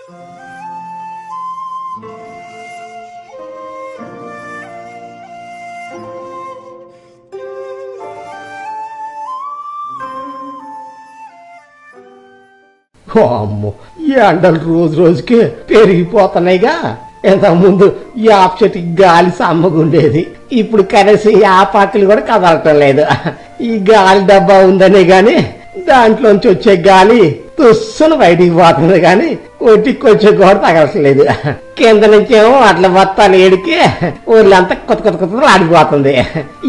అమ్మో, ఈ ఎండలు రోజు రోజుకి పెరిగిపోతున్నాయిగా. ఇంతకుముందు యాప చెట్టు గాలి సమ్మగుండేది, ఇప్పుడు కనీసం యాపాకులు కూడా కదలటం లేదు. ఈ గాలి డబ్బా ఉందనే గాని దాంట్లోంచి వచ్చే గాలి తుస్సును బయటికి పోతుంది గాని ఒట్టికి వచ్చే కూడా తగలట్లేదు. కింద నుంచేమో అట్లా మొత్తాలు ఏడికి ఊర్లంతా కొత్త కొత్త కొత్త ఆడిపోతుంది.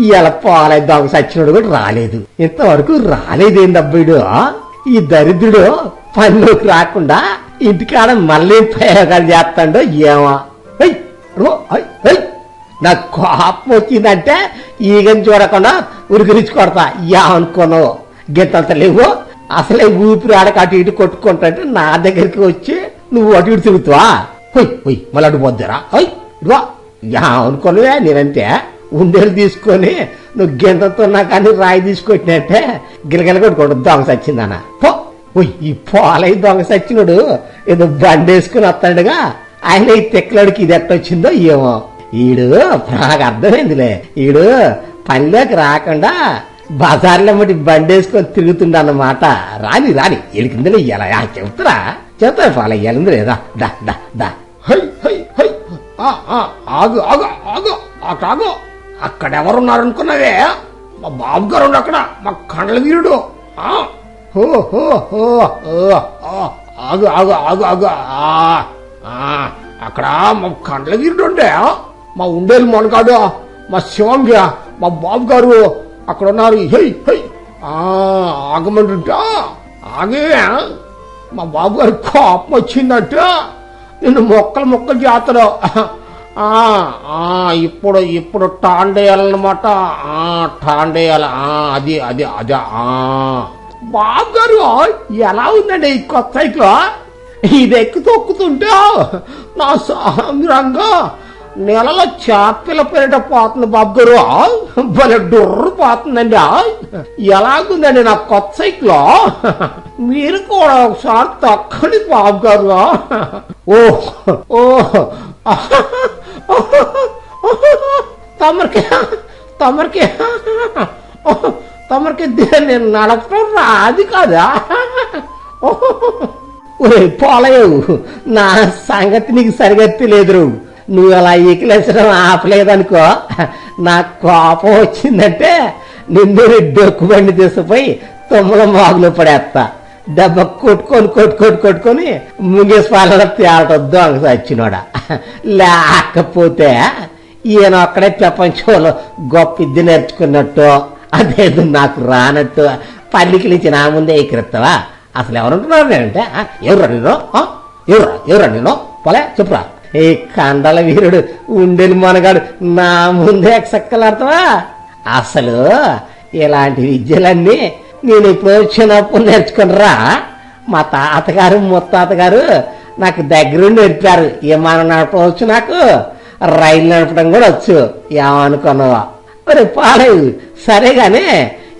ఇవాళ పోలే దొంగ సచ్చినోడు కూడా రాలేదు, ఇంతవరకు రాలేదేందబ్బుడు. ఈ దరిద్రుడు పనిలోకి రాకుండా ఇంటికాడ మళ్ళీ ప్రయోగాలు చేస్తాడో ఏమో. నాకు కోపం వచ్చిందంటే ఈగని చూడకుండా ఉరికిరించి కొడతా. ఏమనుకోను, గింతంత లేవు అసలే ఊపిరి ఆడక అటు ఇటు కొట్టుకుంటే నా దగ్గరికి వచ్చి నువ్వు అటు ఇటు తిరుగుతావా? మళ్ళీ అటు పోద్దారా? ఏమనుకోనువే, నేనంటే ఉండేలు తీసుకొని నువ్వు గింతంతో నా కానీ రాయి తీసుకొచ్చినట్టే గిలగిల కొట్టుకోండి. దొంగ సచ్చిందన్న ఈ పోలై దొంగ సచ్చినోడు ఏదో బండేసుకుని వస్తాడుగా, ఆయన ఈ తెక్కలోడికి ఇది ఎట్టొచ్చిందో ఏమో. ఈడు నాకు అర్థమైందిలే, ఈడు పనిలోకి రాకుండా బజార్లో మట్టి బండేసుకొని తిరుగుతుండన్నమాట. రాని రాని ఎలికిందలే ఎలా చెప్తారా చెప్తారు పోలే ఎలిందిలే. దా దా దా ఆగు ఆగు ఆగు ఆగు, అక్కడెవరున్నారనుకున్నావే? మా బాబు గారు అక్కడ, మా కండ్ల వీరుడు. ఆగు ఆగు ఆగు ఆగు, అక్కడ మా కండ్ల వీరుడు ఉండే, మా ఉండేలు మనకాడు, మా శివంగా మా బాబు గారు అక్కడ ఉన్నారు. ఆగమంటుంటా ఆగే, మా బాబు గారు కోపం వచ్చిందంట, నిన్ను మొక్కలు మొక్కలు చేస్తాడు. ఇప్పుడు ఇప్పుడు టాండేయాలన్నమాట, టాండేయాలి. అది అది అదే. బాబు గారు ఎలా ఉందండి ఈ కొత్త సైకిల్? ఇది ఎక్కి తొక్కుతుంటే నా సామిరంగా నెలలో చేపల పేరిట పోతుంది బాబు గారు, భలే డొర్రు పోతుందండి. ఎలాగుందండి నా కొత్త సైకిల్? మీరు కూడా ఒకసారి తొక్కండి బాబు గారు. ఓ తమరికి తమరికి తమరికి నేను నడపడం రాదు కదా. ఒరే పోలయ్యవు, నా సంగతి నీకు సరిగా తెలియదు. నువ్వు అలా ఈకిలేసడం ఆపలేదనుకో, నాకు కోపం వచ్చిందంటే నిన్ను డొక్కుబండి తీసుకుపోయి తొమ్మల మాగులో పడేస్తా. దెబ్బ కొట్టుకొని ముంగేసి పాలన తేలటం దొంగ సచ్చినోడా. లేకపోతే ఈయన ఒక్కడే ప్రపంచంలో గొప్ప ఇది నేర్చుకున్నట్టు, అదేదో నాకు రానట్టు పల్లికి నుంచి నా ముందే ఎక్కిరిస్తావా? అసలు ఎవరుంటున్నారు నేనంటే? ఎవరా నేను? ఎవరా నేను? పోలే చెప్పురా. ఈ కండల వీరుడు ఉండేది మనగాడు నా ముందే ఎక్సక్కలాడతావా? అసలు ఇలాంటి విద్యలన్నీ నేను ఇప్పుడు వచ్చినప్పుడు నేర్చుకున్నారా? మా తాతగారు ముత్తాతగారు నాకు దగ్గరుండి నేర్పారు. విమానం నడపవచ్చు, నాకు రైలు నడపడం కూడా వచ్చు. ఏమనుకున్నావా? మరి పాలేదు సరే గాని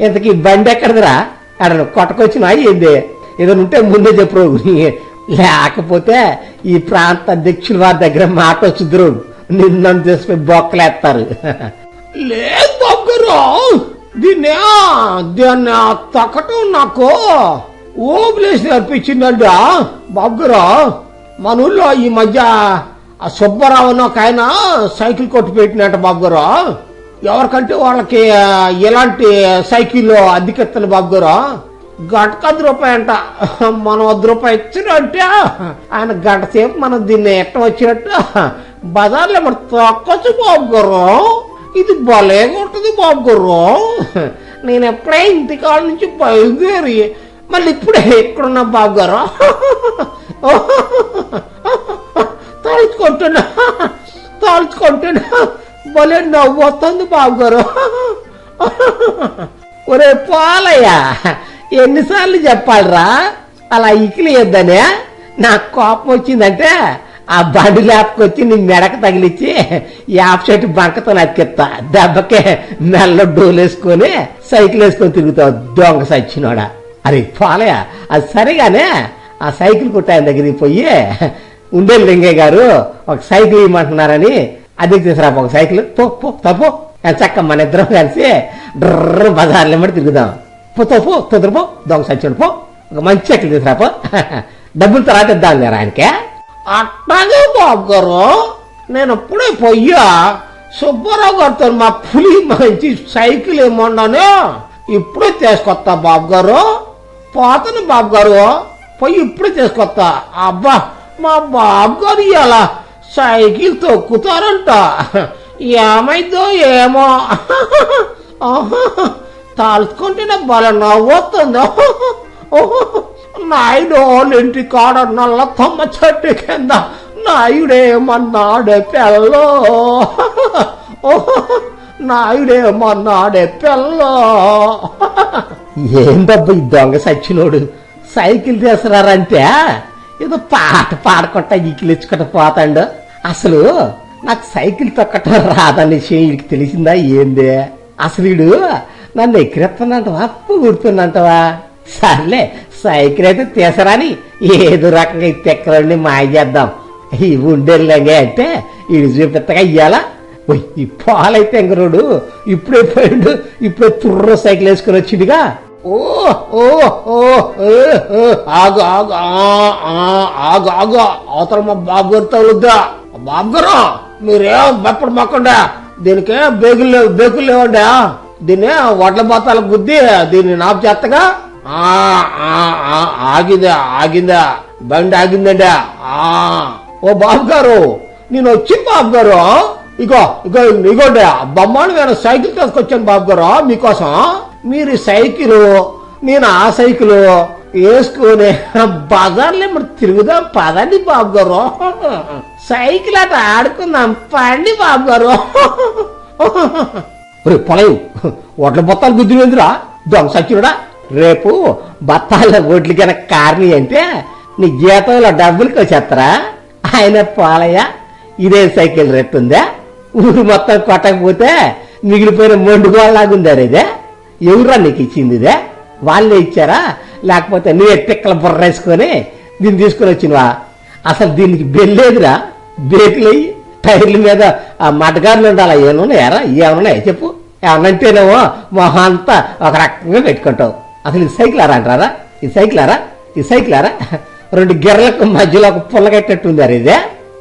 ఇంతకీ బండి ఎక్కడదిరా? అక్కడ కొట్టకొచ్చినా ఏంది? ఏదైనా ఉంటే ముందే చెప్పు, లేకపోతే ఈ ప్రాంత అధ్యక్షుల వారి దగ్గర మాట వచ్చుదురు, నిన్ను తీసుకుని బొక్కలేస్తారు. లేదు బాబు గారు, దీన్ని తక్కటం నాకు ఓబులేసి నేర్పించిందంట బాబు గారు. మన ఊళ్ళో ఈ మధ్య సుబ్బారావు ఒక ఆయన సైకిల్ కొట్టి పెట్టినట్ట బాబు గారు. ఎవరికంటే వాళ్ళకి ఎలాంటి సైకిల్ అద్దెకెత్తాలి బాబు గారు. గంటకు ₹10 అంట, మనం ₹1 ఇచ్చినట్టే ఆయన గంట సేపు మనం దీన్ని ఎట్ట వచ్చినట్టు బజార్లో మనం తొక్కొచ్చు బాబు గారు. ఇది భలేగా ఉంటుంది బాబు గారు. నేను ఎప్పుడే ఇంటికాడ నుంచి బయలుదేరి మళ్ళీ ఇప్పుడే ఎక్కడున్నా బాబు గారు. తాల్చుకుంటున్నా భలే నవ్వు వస్తుంది బాబు గారు. ఒరే పోలయ్య, ఎన్నిసార్లు చెప్పాలరా అలా ఇకిలేయొద్దనే? నాకు కోపం వచ్చిందంటే ఆ బండి లేపుకొచ్చి నీ మెడకు తగిలిచ్చి యాప్ చెట్టు బంకతో నతికెత్తా. దెబ్బకే మెల్ల డోలేసుకొని సైకిల్ వేసుకొని తిరుగుతావు దొంగ సచ్చినోడా. అరే పోలయ్య, అది సరిగానే ఆ సైకిల్ కొట్టు ఆయన దగ్గరికి పోయి, ఉండే లింగయ్య గారు ఒక సైకిల్ ఇవ్వమంటున్నారని అది తీసుకురాపో ఒక సైకిల్, పో తప్పు చక్క మన ఇద్దరం కలిసి డ్ర బజార్లు ఎమ్మడి తిరుగుదాం, పో తొందరపో దొంగ సచ్చిపోడు పో, ఒక మంచి సైకిల్ తీసుకురాపో, డబ్బులు తర్వాత ఇద్దాం లేరు ఆయనకే. అట్లాగే బాబు గారు, నేను ఎప్పుడే పోయ్యా సుబ్బారావు గారితో మా పులి మంచి సైకిల్ ఏమన్నాను, ఇప్పుడే తీసుకొస్తా బాబు గారు, పోతాను బాబు గారు, పోయి ఇప్పుడే తీసుకొస్తా. అబ్బా మా బాబు గారు ఇలా సైకిల్ తొక్కుతారంట, ఏమైందో ఏమో, తలుచుకుంటేనే బల నవ్వుతుందో. నాయుడు ఇంటి కాడ నల్ల తమ్మ చెట్టు కింద నాయుడేమన్నాడే పెళ్ళో, నాయుడేమన్నాడే పెళ్ళో. ఏందబ్బా ఈ దొంగ సచ్చినోడు సైకిల్ తీసుకురారంటే ఏదో పాట పాడుకుంటా ఈకిలిచ్చుకుంటా పోతాడు. అసలు నాకు సైకిల్ తొక్కటం రాదన్న విషయం వీడికి తెలిసిందా ఏందే? అసలు వీడు నన్ను ఎక్కిరెత్తున్నంటవా పూడుతున్నంటవా? సర్లే సైకిల్ అయితే తీసరాని ఏదో రకంగా తెక్కరండి మాయ చేద్దాం. ఈ ఉండేళ్ళంగే అంటే వీడు చూపెత్తగా ఇయ్యాలా. ఈ పాలైతే ఎంగరోడు ఇప్పుడే పోయిండు, ఇప్పుడే తుర్ర సైకిల్ వేసుకుని వచ్చిందిగా. ఓ ఓ ఓ ఆగు ఆగు ఆగు ఆగు, అవతల మా బాబు గారు తగులుద్దా. బాబు గారు మీరేం బెప్పడు మొక్కండా, దీనికే బేకులు లేవండా, దీన్ని వడ్ల బత్తాల గుద్ది దీన్ని నాపు చేత్తగా. ఆగిందా బండి ఆగిందండి. ఓ బాబు గారు నేను వచ్చి బాబు గారు ఇగోండి బొమ్మను నేను సైకిల్ తీసుకొచ్చాను బాబు గారు మీకోసం. మీరు సైకిల్ నేను ఆ సైకిల్ వేసుకుని బజార్లో మరి తిరుగుదాం పదండి బాబు గారు, సైకిల్ అట ఆడుకుందాం పండి బాబు గారు. పొలయం ఓట్ల బొత్తాలు గుద్ది వెందురా దొంగ సచ్చినుడా. రేపు బత్తాల ఓట్లు కనుక కారణి అంటే నీ జీతంలో డబ్బులకి వచ్చేస్తారా? ఆయన పోలయ్య ఇదే సైకిల్ రేట్ ఉందా? ఊరు మొత్తం కొట్టకపోతే మిగిలిపోయిన మొండుగోళ్ళలాగుందారు. ఇదే ఎవరురా నీకు ఇచ్చింది? ఇదే వాళ్ళే ఇచ్చారా లేకపోతే నువ్వే తిక్కల బుర్ర వేసుకొని దీన్ని తీసుకుని వచ్చినవా? అసలు దీనికి బెల్లేదురా, బేకులయ్యి టైర్ల మీద ఆ మటగారులు ఉండాలా? ఏమన్నాయారా? ఏమన్నాయి చెప్పు. ఏమన్నంటేనేమో మొహం అంతా ఒక రకంగా పెట్టుకుంటావు. అసలు ఇది సైకిల్ ఆరా అంటారా? ఇది సైకిల్ ఆరా రెండు గిర్రలకు మధ్యలో ఒక పుల్లగట్టేట్టుందారు ఇదే.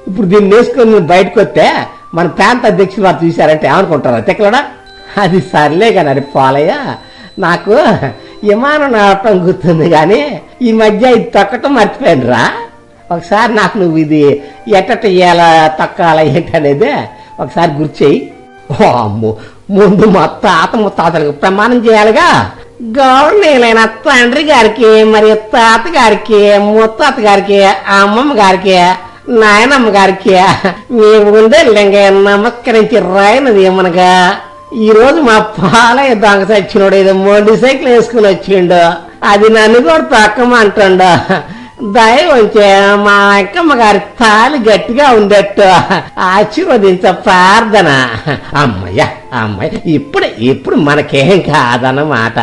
ఇప్పుడు దీన్ని వేసుకొని బయటకు వస్తే మన ప్రాంత అధ్యక్షులు వారు చూశారంటే ఏమనుకుంటారా తిక్కలడా? అది సర్లే కానీ అది పోలయ్య, నాకు విమానం నడపడం గుర్తుంది కానీ ఈ మధ్య ఇది తొక్కటం మర్చిపోయాను రా. ఒకసారి నాకు నువ్వు ఇది ఎట్ట ఇయ్యాలా తక్కాలా ఏంటనేది ఒకసారి గుర్చేయి. అమ్మో ముందు మా తాత ముత్తాతలకు ప్రమాణం చేయాలిగా. గౌరవనీయులైన తండ్రి గారికి మరియు తాత గారికి ముత్తాత గారికి అమ్మమ్మ గారికి నాయనమ్మ గారికి మీ ఉండే లింగయ్య నమస్కరించి రాయినది ఏమనగా, ఈ రోజు మా పాలయ్య దొంగ సచ్చినోడు ఏదో మొండి సైకిల్ వేసుకుని వచ్చిండు, అది నన్ను కూడా తొక్కమంటుండు. దయవంచే మా అక్కమ్మ గారి తాలి గట్టిగా ఉండేట్టు ఆశీర్వదించ ప్రార్థన. అమ్మయ్య ఇప్పుడు మనకేం కాదన్నమాట.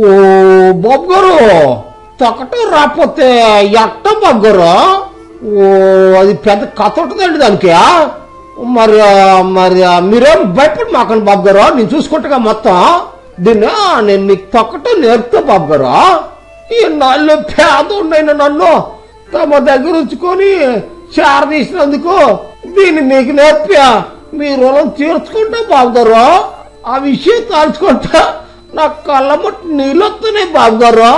ఓ బాబు గారు తొక్కటం రాకపోతే ఎట్ట బాబు గారు? ఓ అది పెద్ద కథ ఉంటుందండి దానికి. మరి మీరేం భయపడి మాకండి బాబు గారు, నేను చూసుకుంటా మొత్తం దీన్ని. నేను మీకు తొక్కటం నేర్పుతా బాబు గారు. ఈ నాళ్ళు పేద ఉండైన నన్ను తమ దగ్గర ఉంచుకొని చేరదీసినందుకు దీన్ని మీకు నేర్పా మీ రుణం తీర్చుకుంటా బాబు గారు. ఆ విషయం తలుచుకుంటా నా కళ్ళమట్టి నీళ్ళు వస్తున్నాయి బాబు గారు.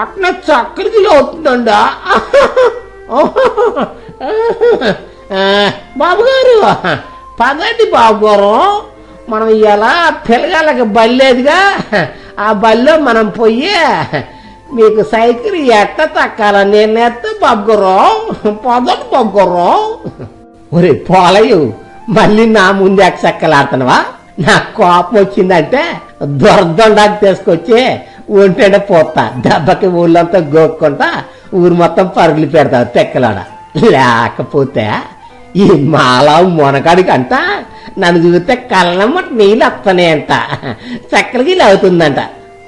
అట్లా చక్కరికి అవుతుందండి బాబు గారు. పదండి బాబు గారు, మనం ఇలా పిల్లగాళ్ళకి బల్లేదుగా, ఆ బల్లో మనం పోయి మీకు సైకిల్ ఎట్ట తక్కాలని నేను ఎత్త బాబు గారు. పదండి బాబు గారు. ఒరే పోలయ్యు మళ్ళీ నా ముందు ఎక్కసెక్కలాడుతున్నావా? నాకు కోపం వచ్చిందంటే దొరదొండాకి తీసుకొచ్చి ఒంటేనే పోతా, దెబ్బకి ఊళ్ళంతా గోక్కుంటా ఊరు మొత్తం పరుగులు పెడతావు తెక్కలాడ. లేకపోతే ఈ మాలా మొనకాడికి అంట నన్ను చూస్తే కళ్ళమ్మటి నీళ్ళు వస్తానేంట, చక్కలకి అవుతుందంట.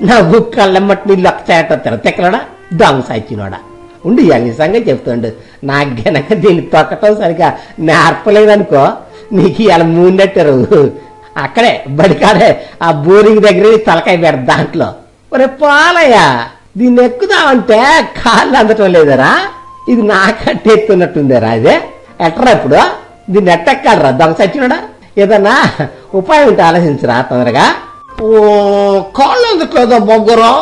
నవ్వు కళ్ళమ్మటి నీళ్ళు ఒక్కచేట తెక్కలాడా దొంగ సచ్చినోడా. ఉండి నిజంగా చెప్తుండు. నాకు గనక దీన్ని తొక్కటం సరిగా నేర్పలేదనుకో నీకు ఇలా మూనెట్టారు. అక్కడే బడికాడే ఆ బోరింగ్ దగ్గర తలకాయ పెడతా దాంట్లో. ఒరే పాలయ్య, దీన్ని ఎక్కుదామంటే కాళ్ళు అందటం లేదరా, ఇది నాకంటే ఎత్తున్నట్టుందేరా. అదే ఎట్టరా ఇప్పుడు దీన్ని ఎట్టెక్కాలరా దొంగ సచ్చినడా? ఏదన్నా ఉపాయం ఉంటే ఆలోచించరా తొందరగా. ఓ కాళ్ళు అందుకోదా బొగ్గరు,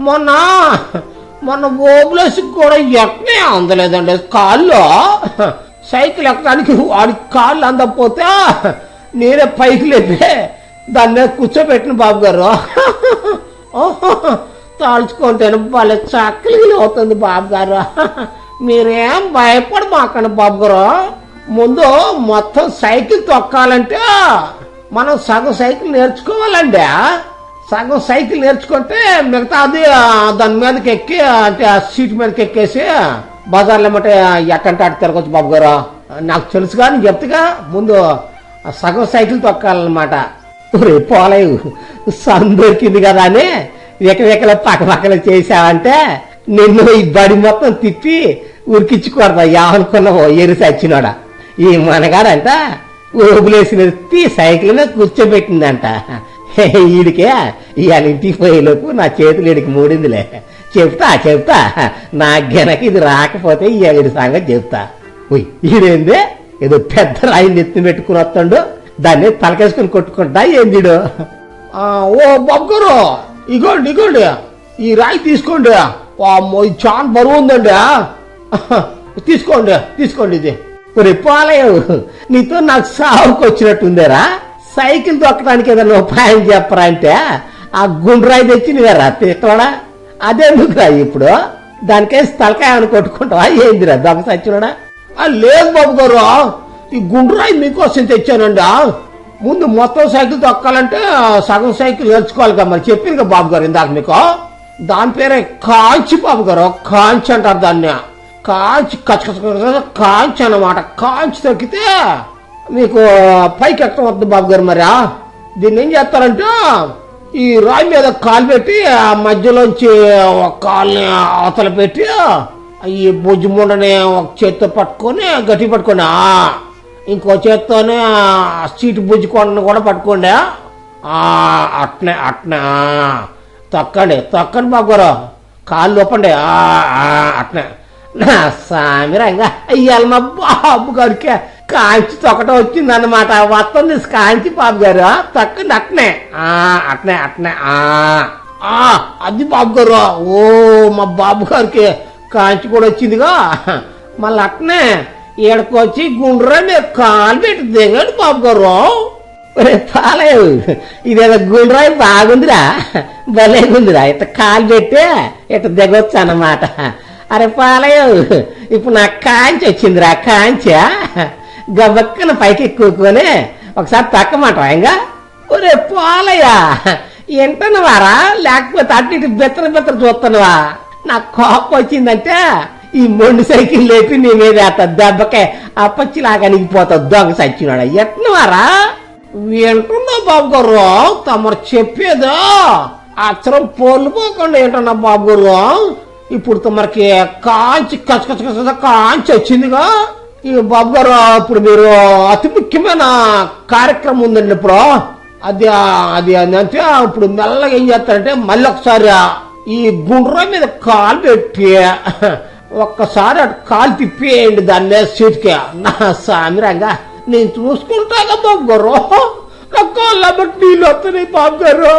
మొన్న ఓబులేసి కూడా ఎక్కనే అందలేదండి కాళ్ళు. సైకిల్ ఎక్కడానికి వాడికి కాళ్ళు అందకపోతే నేనే పైకి లేపి దాని మీద కూర్చోబెట్టిన బాబు గారు. తాల్చుకుంటేనే భలే చక్కలిగిలి అవుతుంది బాబు గారు. మీరేం భయపడమాకండి బాబు గారు. ముందు మొత్తం సైకిల్ తొక్కాలంటే మనం సగం సైకిల్ నేర్చుకోవాలండి. సగం సైకిల్ నేర్చుకుంటే మిగతా అది దాని మీదకి ఎక్కి అంటే ఆ సీట్ మీదకి ఎక్కేసి బజార్లో ఏమంటే ఎట్టంటే అటు తిరగచ్చు బాబు గారు. నాకు తెలుసుగా, నేను చెప్తాగా. ముందు సగం సైకిల్ తొక్కాలన్నమాట. పోలేవు సందొరికింది కదా అని వెకవెకల పక్కపక్కన చేసావంటే నిన్ను ఈ బడి మొత్తం తిప్పి ఉరికించుకోరదా ఏమనుకున్నావో ఎరి సచ్చినోడా. ఈ మనగాడంట ఓబులేసిన సైకిల్ మీద కూర్చోబెట్టిందంట. ఈడికే ఇవాళ ఇంటికి పోయేలోపు నా చేతులు ఈడికి మూడిందిలే. చెప్తా నా గెనక ఇది రాకపోతే ఈడి సంగతి చెప్తా. ఈడేంది ఏదో పెద్ద రాయిని ఎత్తి పెట్టుకుని వస్తాడు, దాన్ని తలకేసుకుని కొట్టుకుంటా ఏందిడు. ఓ బొగ్గరు, ఇగోండి ఈ రాయి తీసుకోండి. ఇది చాలా బరువు ఉందండి, తీసుకోండి ఇది. పాలయ్యవు, నీతో నాకు సాగుకు వచ్చినట్టుందేరా. సైకిల్ తొక్కడానికి ఏదైనా ఉపాయం చెప్పరా అంటే ఆ గుండ్రాయి తెచ్చి నువ్వేరా తీసుకోడా. అదేందుకురా ఇప్పుడు దానికేసి తలకాయ అని కొట్టుకుంటావా ఏందిరా దొంగ సచ్చినోడా? లేదు బాబు గారు, ఈ గుండ్రాయి మీకోసం తెచ్చానండి. ముందు మొత్తం సైకిల్ తొక్కాలంటే సగం సైకిల్ నేర్చుకోవాలి కదా. మరి చెప్పింది కదా బాబు గారు ఇందాక మీకు. దాని పేరే కాంచి బాబు గారు, కాంచి అంటారు దాన్ని. కాంచి కాంచి అన్నమాట. కాంచి తొక్కితే మీకు పైకి ఎక్కడం వద్దు బాబు గారు. మరి దీన్ని ఏం చేస్తారంటే ఈ రాయి మీద కాలు పెట్టి ఆ మధ్యలోంచి ఒక కాలుని అవతల పెట్టి ఈ బుజ్జిముండని ఒక చేత్తో పట్టుకొని గట్టి పట్టుకోండి, ఇంకో చేత్తోనే సీటు బుజ్జికొండని కూడా పట్టుకోండి. అట్నే తక్కండి బాబు గారు, కాళ్ళు ఒప్పండి. అట్నే నా సామిరంగా అయ్యాలి మా బాబు గారికి కాంచి తొక్కటం వచ్చిందన్నమాట. వస్తుంది కాంచి బాబు గారు, తక్కండి అట్నే. అది బాబు గారు. ఓ మా బాబు గారికి కాంచి కూడా వచ్చిందిగా. మళ్ళీ అట్నే ఈడకొచ్చి గుండ్రా మీరు కాలు పెట్టి దిగండి బాబు గారు. పాలేవు, ఇదేదో గుండ్రాయి బాగుందిరా, భలేగుందిరా. ఇట్లా కాలు పెట్టి ఇట్లా దిగొచ్చు అన్నమాట. అరే పాలయ్యవు, ఇప్పుడు నాకు కాంచి వచ్చిందిరా. కాంచా గబక్కన పైకి ఎక్కుకొని ఒకసారి తక్కమంటావా ఇంకా? ఒరే పాలయ్య, ఎంటనవారా లేకపోతే అటు ఇటు బెత్తర చూస్తున్నావా? నాకు కోపం వచ్చిందంటే ఈ మొండి సైకిల్ లేపి నీ మీద దెబ్బకే అప్పచ్చిలాగా నిగిపోతావు దొంగ సచ్చినాడా. ఎట్నవారా వింటున్నా బాబు గారు, తమరు చెప్పేదా అచ్చరం పోలిపోకుండా ఏంటన్నా బాబు గారు. ఇప్పుడు తమరికి కాంచి కాంచి వచ్చిందిగా. ఈ బాబు గారు, ఇప్పుడు మీరు అతి ముఖ్యమైన కార్యక్రమం ఉందండి ఇప్పుడు. అది అంటే ఇప్పుడు మెల్లగా ఏం చేస్తారంటే మళ్ళీ ఒకసారి ఈ గుండ్ర మీద కాలు పెట్టి ఒక్కసారి అటు కాలు తిప్పేయండి దాని మీద సీట్కి. నా సామిరంగా నేను చూసుకుంటాగా బాబు గారు. నా కాళ్ళ బట్టి నీళ్ళు వస్తున్నాయి బాబు గారు.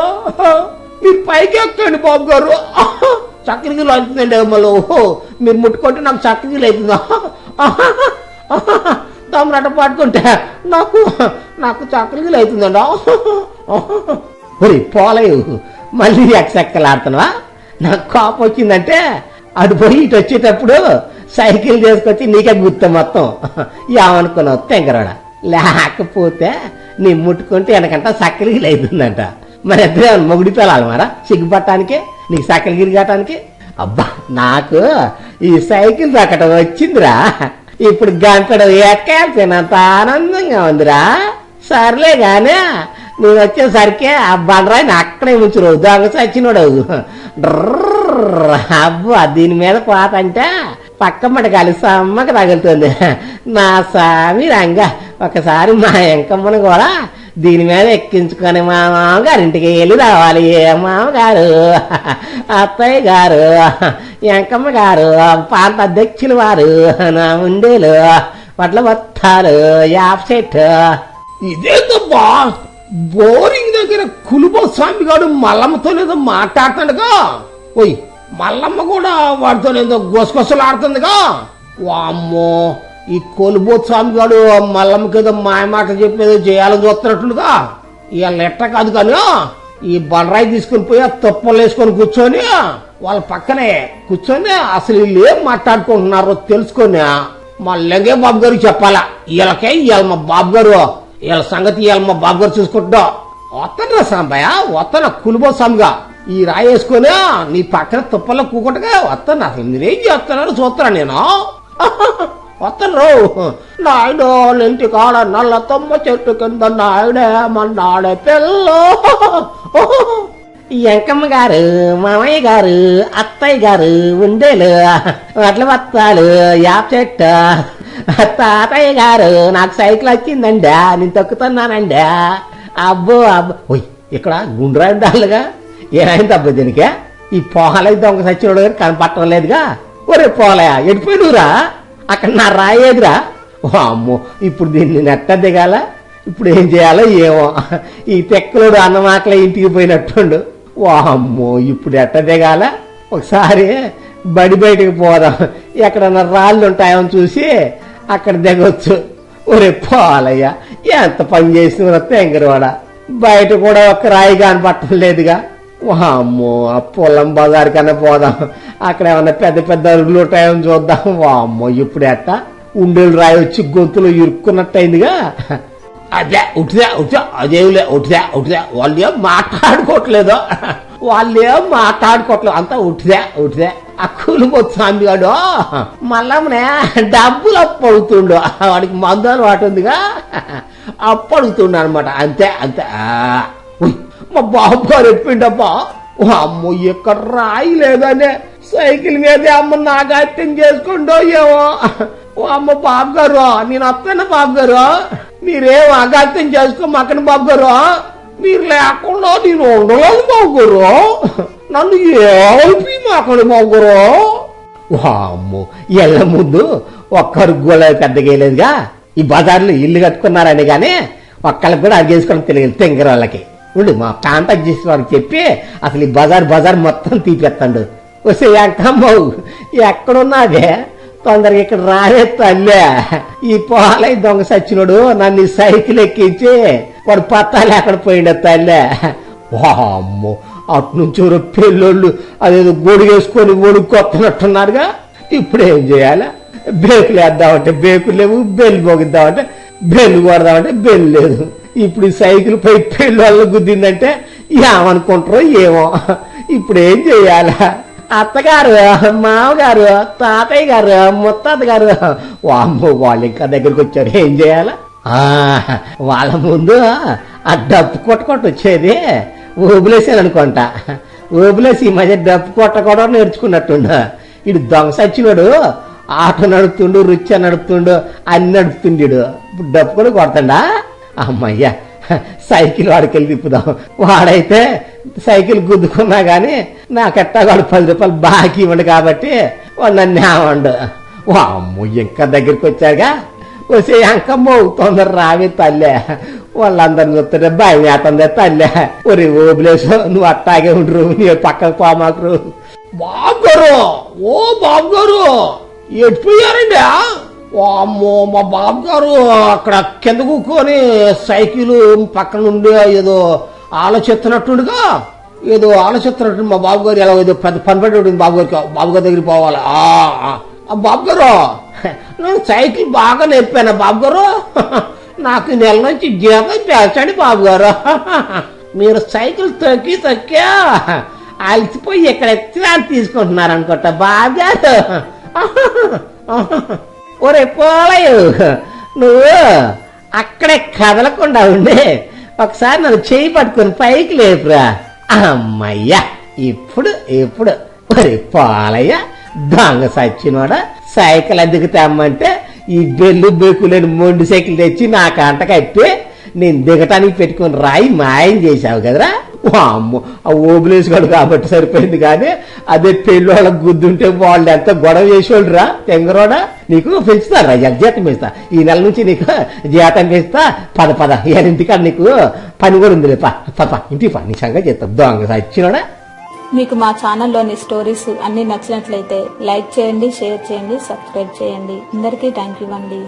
మీరు పైకి ఎక్కండి బాబు గారు. చక్కెరగిలు అవుతుందండి మళ్ళీ. మీరు ముట్టుకుంటే నాకు చక్కెరగిలు అవుతుందా? తమరట పట్టుకుంటే నాకు చక్కెరగిలు అవుతుందండి. పోలేవు, మళ్ళీ ఎక్కలాడుతున్నావా? నాకు కోపం వచ్చిందంటే అటు పోయి ఇటు వచ్చేటప్పుడు సైకిల్ తీసుకొచ్చి నీకే గుర్తు మొత్తం. ఏమనుకున్నావు తెంగరాడా? లేకపోతే నీ ముట్టుకుంటే వెనకంట సక్కలిగిరి అవుతుందంట. మరి ఎద్దరే మొగుడి పిల్లలు మరా సిగ్గుపట్టడానికి, నీకు సక్కలిగిరి కావటానికి. అబ్బా, నాకు ఈ సైకిల్ దక్కడం వచ్చిందిరా. ఇప్పుడు గంటడు ఎక్కాల్సినంత ఆనందంగా ఉందిరా. సర్లే గానే నేను వచ్చేసరికి ఆ బండరాయిని అక్కడే ఉంచురు దొంగ సచ్చినోడు. అబ్బా దీని మీద పోత అంటే పక్క మట కలిసి అమ్మకి తగులుతుంది. నా స్వామి రంగ ఒకసారి మా ఎంకమ్మను కూడా దీని మీద ఎక్కించుకొని మా మామగారింటికి వెళ్ళి రావాలి. మామగారు, అత్తయ్య గారు, ఎంకమ్మ గారు, పాత అధ్యక్షులు వారు, నా ఉండేలు, వడ్ల బత్తాలు, యాప చెట్టు. ఇదేంటబ్బా బోరింగ్ దగ్గర కులుబో స్వామి గారు మల్లమ్మతోనేదో మాట్లాడుతుండగా, ఓయ్ మల్లమ్మ కూడా వాడితోనేదో గొసగొసలు ఆడుతుందిగా. వామ్మో ఈ కొలుబో స్వామి గారు మల్లమ్మకి ఏదో మాయ మాట చెప్పేదో చేయాలని చూస్తున్నట్లుగా. ఇక లెట్ట కాదు కానీ ఈ బండరాయి తీసుకుని పోయి ఆ తుప్పలు వేసుకొని కూర్చొని వాళ్ళ పక్కనే కూర్చొని అసలు వీళ్ళు ఏం మాట్లాడుకుంటున్నారో తెలుసుకొని మా లింగయ్య బాబు గారికి చెప్పాలా. ఇవాళ మా బాబు గారు వీళ్ళ సంగతి ఇవాళ మా బాబు గారు చూసుకుంటా. వస్తానరా సాంబయ్య, వస్తాను కులుబో స్వామిగా ఈ రాయి వేసుకొని నీ పక్కన తుప్పల్లో కూకుంటగా వస్తాను. అసలు మీరేం చేస్తున్నారో చూస్తాను నేను. వస్తాను నాయుడు ఇంటి కాడ నల్ల తొమ్మ చెట్టు కింద నాయుడే మన్నాడే పిల్ల. ఎంకమ్మ గారు, మామయ్య గారు, అత్తయ్య గారు, ఉండేలు, వడ్ల బత్తాలు, యాప చెట్టు, తాతయ్య గారు నాకు సైకిల్ వచ్చిందండి, నేను తొక్కుతున్నానండి. అబ్బో అబ్బో ఓయ్ ఇక్కడ గుండ్రాయిడాలుగా ఏమైంది అబ్బా దీనికే? ఈ పోలయ్య దొంగ సచ్చినోడు గారు కనపడటం లేదుగా. ఒరే పోలయ్య ఎడిపోయినురా, అక్కడ నా రాయేదిరా. అమ్మో ఇప్పుడు దీన్ని నెట్ట దిగాల, ఇప్పుడు ఏం చేయాలో ఏమో. ఈ తెక్కలోడు అన్నమాకలే ఇంటికి పోయినట్టుండు. వామ్మో ఇప్పుడు ఎట్ట దిగాల? ఒకసారి బడి బయటకు పోదాం, ఎక్కడన్నా రాళ్ళు ఉంటాయని చూసి అక్కడ దిగొచ్చు. ఒరే పోలయ్య ఎంత పని చేసిన తెంగరవాడ, బయట కూడా ఒక రాయి కనపట్టం లేదుగా. వామ్మో ఆ పొలం బజార్ కన్నా పోదాం, అక్కడ ఏమన్నా పెద్ద పెద్ద అరుగులు ఉంటాయని చూద్దాం. వామ్మో ఇప్పుడు ఎట్ట ఉండేలు రాయి వచ్చి గొంతులో ఇరుక్కున్నట్టయిందిగా. అదే ఉట్టిదా అదేమిలే ఉట్టిదా వాళ్ళు ఏం మాట్లాడుకోవట్లేదు, అంతా ఉట్టిదే. ఆ కులుబో స్వామి గాడు మల్లమ్మనే డబ్బులు అప్పడుతుండు, వాడికి మందులు వాటి ఉందిగా అప్పడుతుండు అనమాట. అంతే మా బాబు గారు ఎప్పిండబ్బా. అమ్మో ఎక్కడ రాయి లేదనే సైకిల్ మీదే అమ్మ నాగాత్యం చేసుకుంటో ఏమో. అమ్మ బాబు గారు నేను వస్తాను బాబు గారు, మీరేం అగాత్యం చేసుకోమాకండి బాబు గారు, మీరు లేకుండా నేను ఉండలేదు బాబు గారు, నన్ను ఏమీ మాకండి బాబు గారు. అమ్మో ఎళ్ళ ముందు ఒక్కరికి కూడా పెద్దగా లేదుగా. ఈ బజార్లో ఇల్లు కట్టుకున్నారని గానీ ఒక్కళ్ళకి కూడా అడిగేసుకోవడం తెలియదు తెంగర వాళ్ళకి. ఉండు మా కాంటాక్ట్ చేసి వాడికి చెప్పి అసలు ఈ బజార్ మొత్తం తీపిస్తాడు. వస్తే ఎంకమ్మ ఎక్కడున్నాదే తొందరగా ఇక్కడ రాలే తల్లే. ఈ పోలయ్య దొంగ సచ్చినోడు నన్ను సైకిల్ ఎక్కించి వాడు పత్తాలు ఎక్కడ పోయిండే తల్లే. వామ్మో అట్నుంచి పెళ్ళోళ్ళు అదేదో గొడుగేసుకొని ఒడుకొస్తున్నట్టున్నారుగా. ఇప్పుడు ఏం చేయాలా? బేకులు వేద్దామంటే బేకులు లేవు, బెల్లి మోగిద్దామంటే బెల్లు కొడదామంటే బెల్లు లేదు. ఇప్పుడు ఈ సైకిల్ పై పెళ్ళోళ్ళు గుద్దిందంటే ఏమనుకుంటారో ఏమో. ఇప్పుడు ఏం చెయ్యాలా? అత్తగారు, మామగారు, తాతయ్య గారు, ముత్తాత గారు వామ్మో వాళ్ళు ఇంకా దగ్గరికి వచ్చారు. ఏం చేయాలా? వాళ్ళ ముందు ఆ డప్పు కొట్టుకొట్టు వచ్చేది ఊబులేసాను అనుకుంటా. ఊబులేసి ఈ మధ్య డప్పు కొట్ట కూడా నేర్చుకున్నట్టుండు. ఇడు దొంగ సచ్చినాడు, ఆటో నడుపుతుండు, రుచి నడుపుతుండు, అన్ని నడుపుతుండీడు. ఇప్పుడు డప్పు కూడా కొడతాడా? అమ్మయ్యా సైకిల్ వాడికెళ్ళి తిప్పుదాం. వాడైతే సైకిల్ గుద్దుకున్నా గాని నాకెట్టా వాడు 10 రూపాయలు బాకీ ఇవ్వండు కాబట్టి వాడు నన్ను ఏమండు. అమ్మో ఇంకా దగ్గరికి వచ్చాగా. వచ్చే అంకమ్మో తొందర రావే తల్లే, వాళ్ళందరిని చూస్తుంటే భయం వేస్తుంది తల్లే. ఒరే ఓబులేసు నువ్వు అట్టాగే ఉండరు, నీ పక్కకు పోమాకరు. బాబు గారు బాబు గారు ఎట్టిపోయారండి? అమ్మో మా బాబు గారు అక్కడ కింద కూకొని సైకిల్ పక్కన నుండి ఏదో ఆలోచిస్తున్నట్టుగా మా బాబు గారు ఎలా ఏదో పెద్ద పని పడి ఉంటుంది బాబు గారి దగ్గరికి పోవాలి. బాబు గారు నేను సైకిల్ బాగా నేర్పాను బాబు గారు, నాకు నెల నుంచి జీతం పెంచండి బాబు గారు. మీరు సైకిల్ తొక్కి అలసిపోయి ఇక్కడ ఎత్తినా తీసుకుంటున్నారు అనుకుంటా బాబు గారు. ఒరే పోలయ్య నువ్వు అక్కడే కదలకుండా ఉండి ఒకసారి నన్ను చేయి పట్టుకొని పైకి లేపురా. అమ్మయ్యా, ఇప్పుడు ఇప్పుడు మరి పాలయ్య దొంగ సచ్చినోడా, సైకిల్ ఎందుకు తెమ్మంటే ఈ బెల్లు బెక్కులేని మొండి సైకిల్ తెచ్చి నా కంట కట్టి నేను దిగటానికి పెట్టుకుని రాయి మాయం చేశావు కదరా. అమ్మో, ఆ ఓబులేసుగాడు కాబట్టి సరిపోయింది, కానీ అదే పెళ్ళోళ్ళకి గుద్దుంటే వాళ్ళు ఎంత గొడవ చేసేవాళ్ళురా. తెంగరోడా, నీకు పెంచుతారా జీతం పెంచుతా, ఈ నెల నుంచి నీకు జీతం పెంచుతా. పద పద, ఇంటికాడ నీకు పని కూడా ఉంది. పద ఇంటికి పని సంగతి చేస్తా. దొంగ సచ్చినోడా. మీకు మా ఛానల్లోని స్టోరీస్ అన్ని నచ్చినట్లయితే లైక్ చేయండి, షేర్ చేయండి, సబ్స్క్రైబ్ చేయండి. అందరికీ థ్యాంక్ యూ అండి.